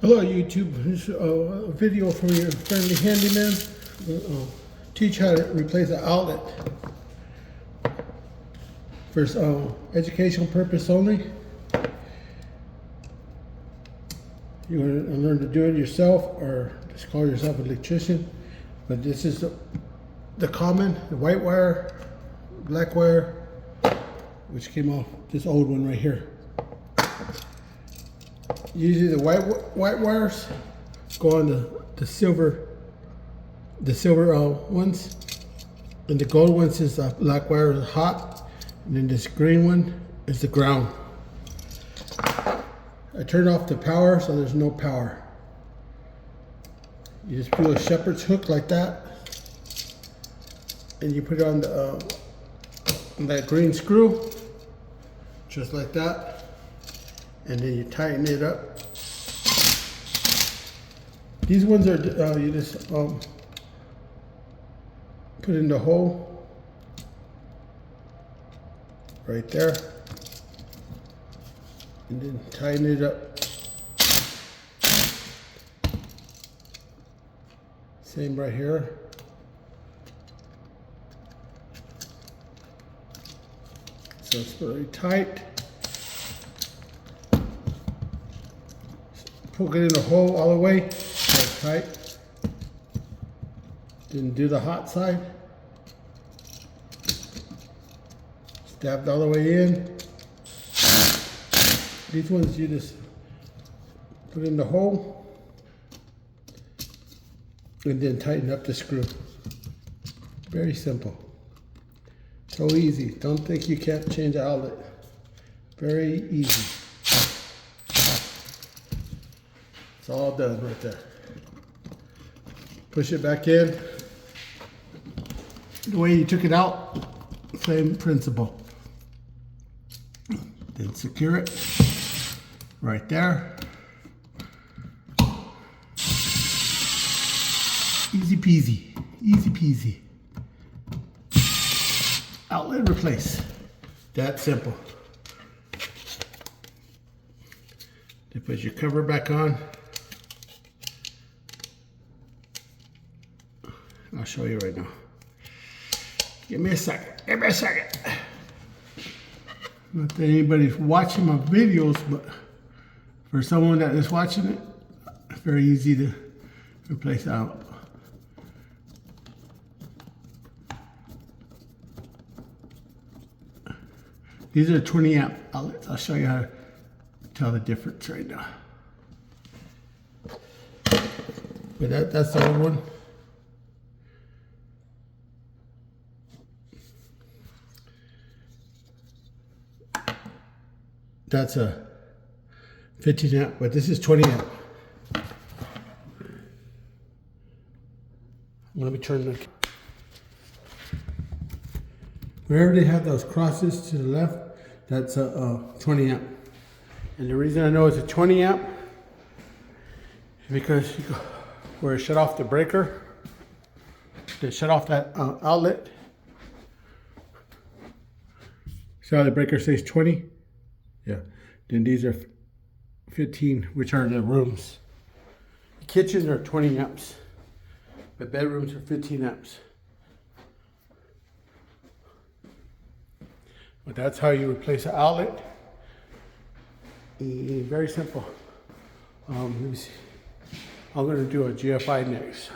Hello YouTube, here's a video from your friendly handyman. Teach how to replace an outlet for educational purpose only. You want to learn to do it yourself or just call yourself an electrician. But this is the common, the white wire, black wire, which came off this old one right here. Usually the white wires go on the silver ones, and the gold ones is the black wire is hot, and then this green one is the ground. I turned off the power, so there's no power. You just put a shepherd's hook like that, and you put it on that green screw, just like that. And then you tighten it up. These ones are, you just put in the hole right there. And then tighten it up. Same right here. So it's very tight. Poke it in the hole all the way, like tight. Then do the hot side. Stabbed all the way in. These ones you just put in the hole and then tighten up the screw. Very simple. So easy. Don't think you can't change the outlet. Very easy. It's all done right there. Push it back in. The way you took it out, same principle. Then secure it right there. Easy peasy, easy peasy. Outlet replace. That simple. Then put your cover back on. I'll show you right now. Give me a second. Give me a second. Not that anybody's watching my videos, but for someone that is watching it, it's very easy to replace out. These are 20 amp outlets. I'll show you how to tell the difference right now. But that's the old one. That's a 15 amp, but this is 20 amp. Let me turn the... Wherever they have those crosses to the left, that's a 20 amp. And the reason I know it's a 20 amp is because where it shut off the breaker, they shut off that outlet. So the breaker says 20. Yeah, then these are 15, which are the rooms. The kitchens are 20 amps, but bedrooms are 15 amps. But that's how you replace an outlet. Very simple. Let me see. I'm going to do a GFI next.